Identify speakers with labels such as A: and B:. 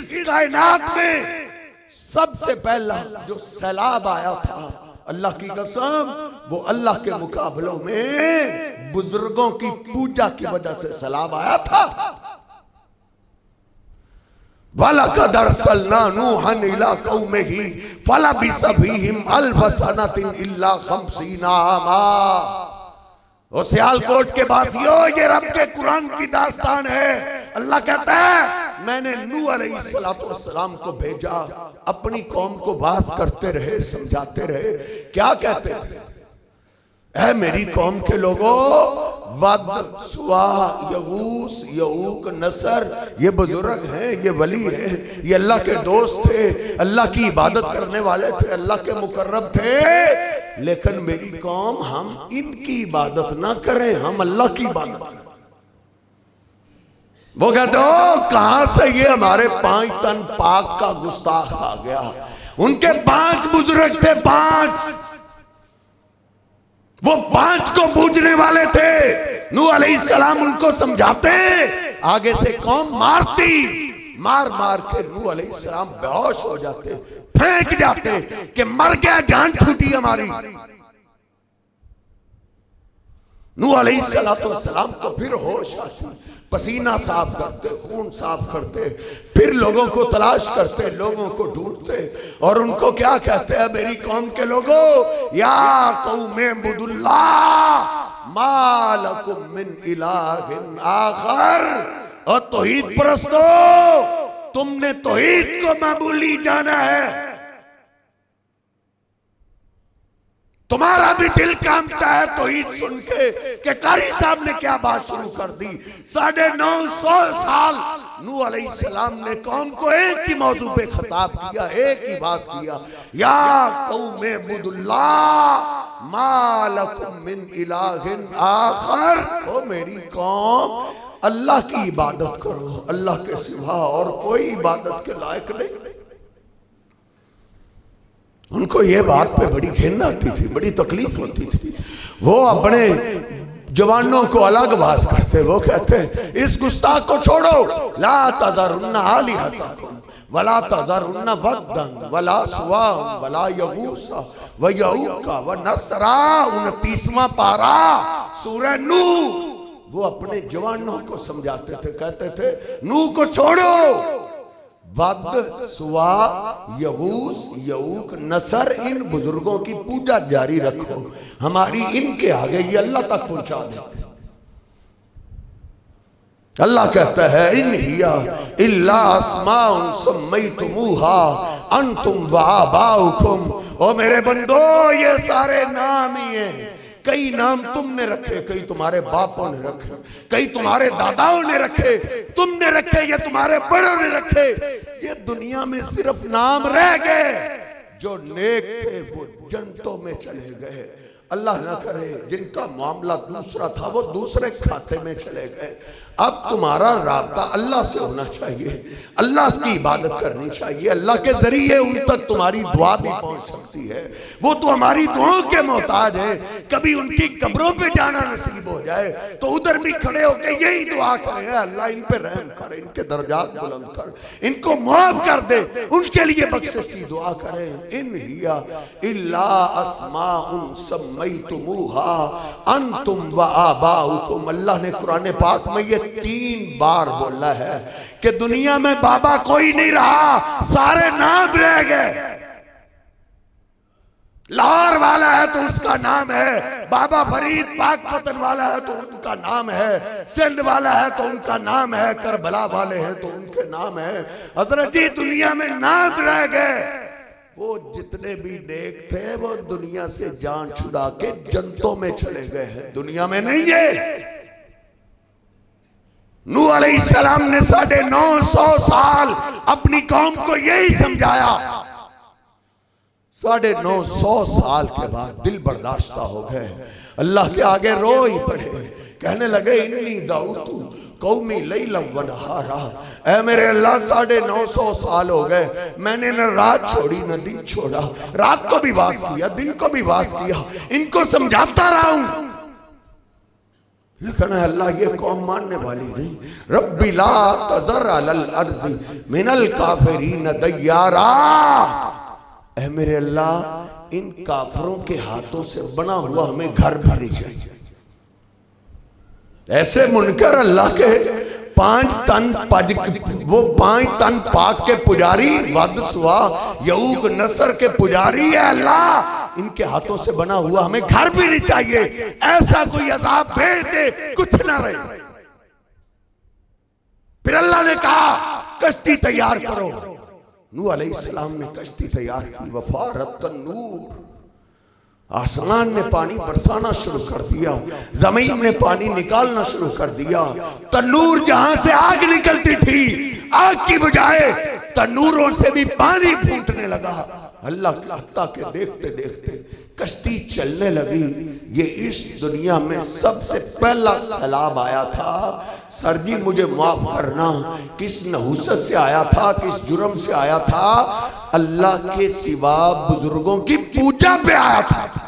A: इस कायनात में सबसे पहला जो सैलाब आया था, अल्लाह की कसम, वो अल्लाह के मुकाबलों में बुजुर्गों की पूजा की वजह से सैलाब आया था। वलक़द अर्सलना नूहन इला कौमिही फलबिसा फ़ीहिम अल्फ़ सनतिन इल्ला ख़म्सीना आमा। और सियालकोट के बासियों, ये रब के कुरान की दास्तान है। अल्लाह कहता है मैंने नूह अलैहिस्सलाम को भेजा, अपनी कौम को वाज करते रहे, समझाते रहे। क्या कहते थे? ऐ मेरी कौम के लोगों, वद, सुवा, यगूस, यऊक, नसर, ये बुजुर्ग हैं, ये वली हैं, ये अल्लाह के दोस्त थे, अल्लाह की इबादत करने वाले थे, अल्लाह के मुकर्रब थे। लेकिन मेरी कौम, हम इनकी इबादत ना करें, हम अल्लाह की इबादत करें। वो कहते हो कहां से ये हमारे 5 तन पाक का गुस्ताख आ गया। उनके 5 बुजुर्ग थे, 5, वो 5 को पूजने वाले थे। नूह अलैहिस्सलाम उनको समझाते, आगे से कौम मारती, मार मार के नूह अलैहिस्सलाम बेहोश हो जाते, फेंक जाते कि मर गया, जान छूटी हमारी। नूह अलैहिस्सलाम को फिर होश आती, पसीना साफ करते, खून साफ करते, फिर लोगों को तलाश करते, लोगों को ढूंढते, और उनको क्या कहते हैं? मेरी कौम के लोगों, या कौमे बुदुल्लाह मा लकुम मिन इलाहिन आखर। और तौहीद परस्तो, तुमने तौहीद को मामूली जाना है। तुम्हारा भी दिल कांपता है तौहीद सुन के कि कारी साहब ने क्या बात शुरू कर दी। 950 साल नूह अलैहिस्सलाम ने कौम को एक ही मौजू पे खिताब किया, एक ही बात किया, या कौमे बुदुल्लाह मा लकुम मिन इलाहिन आखर। ओ मेरी कौम, अल्लाह की इबादत करो, अल्लाह के सिवा और कोई इबादत के लायक नहीं। उनको ये बात पे बड़ी घिन आती थी, बड़ी तकलीफ होती थी। वो अपने जवानों को अलग बात करते, वो कहते इस गुस्ताख को छोड़ो, ला तज़रुन्ना आलिहतकुम वला तज़रुन्ना वद्दन वला सुवा वला यगूसा व यऊका व नसरा। 29वां पारा सूरह नूह। वो अपने जवानों को समझाते थे, कहते थे नूह को छोड़ो, वद, सुवा, यगूस, यऊक, नसर, इन बुजुर्गों की पूजा जारी रखो, हमारी इनके आगे ये अल्लाह तक पहुंचा देते। अल्लाह कहता है इन हिया इल्ला अस्माउन सम्मैतुमूहा अंतुम व आबाउकुम। ओ मेरे बंदो, ये सारे नाम ही हैं। कई नाम तुमने रखे, कई तुम्हारे बापों ने रखे, कई तुम्हारे दादाओं ने रखे, तुमने रखे, ये तुम्हारे बड़ों ने रखे। ये दुनिया में सिर्फ नाम रह गए। जो नेक थे वो जन्नतों में चले गए। अल्लाह ना करे जिनका मामला दूसरा था वो दूसरे खाते में चले गए। अब तुम्हारा राब्ता अल्लाह से होना चाहिए, अल्लाह की इबादत करनी चाहिए। अल्लाह के जरिए उन तक तुम्हारी दुआ भी पहुंच सकती है। वो तो हमारी दुआओं के मोहताज है। कभी उनकी कब्रों पे जाना नसीब हो जाए तो उधर भी खड़े होकर यही दुआ करें, अल्लाह इन पे रहम कर, इनके दर्जात बुलंद कर, इनको माफ कर दे, उनके लिए बख्शिश की दुआ करें। इन हिया इल्ला अस्माउन सम्मैतुमूहा अंतुम व आबाउकुम। अल्लाह ने कुरान पाक में ये 3 बार बोला है कि दुनिया में बाबा कोई नहीं रहा, सारे नाम रह गए। लाहौर वाला है तो उसका नाम है बाबा फरीद, पाकपतन वाला है तो उनका नाम है, सिंध वाला है तो उनका नाम है, करबला वाले हैं तो उनके नाम है। हजरत जी दुनिया में नाम रह गए। वो जितने भी नेक थे वो दुनिया से जान छुड़ा के जन्नतों में चले गए हैं, दुनिया में नहीं है। नूह अलैहिस्सलाम ने 950 साल अपनी कौम को यही समझाया। 950 साल के बाद दिल बर्दाश्ता हो गए, अल्लाह के आगे रो ही पड़े, कहने लगे इन्नी दाऊतु कौमी लैला व नहारा। ऐ मेरे अल्लाह 950 साल हो गए, मैंने न रात छोड़ी न दिन छोड़ा, रात को भी वास किया, दिन को भी वास किया, इनको समझाता रहा हूं। लेकिन अल्लाह ये कौम मानने वाली नहीं। रब्बी ला तज़र अलल अर्ज़ि मिनल काफिरीन दय्यारा, ऐ मेरे अल्लाह इन काफिरों के हाथों से बना हुआ हमें घर भी नहीं चाहिए। ऐसे मुनकर अल्लाह के 5 तन पज, वो 5 तन पाक के पुजारी, वद सुहा यऊक नसर के पुजारी है अल्लाह, इनके हाथों से बना हुआ हमें घर भी नहीं चाहिए। ऐसा कोई अजाब भेज दे कुछ ना रहे। फिर अल्लाह ने कहा कश्ती तैयार करो। नूह अलैहिस्सलाम ने कश्ती तैयार की। वफारत तन्नूर, आसमान ने पानी बरसाना शुरू कर दिया, जमीन ने पानी निकालना शुरू कर दिया। तन्नूर जहां से आग निकलती थी, आग की बजाय तन्नूरों से भी पानी फूटने लगा। अल्लाह के देखते देखते कश्ती चलने लगी। ये इस दुनिया में सबसे पहला सैलाब आया था। सर जी मुझे माफ करना, किस नहुसत से आया था, किस जुर्म से आया था? अल्लाह के सिवा बुजुर्गों की पूजा पे आया था।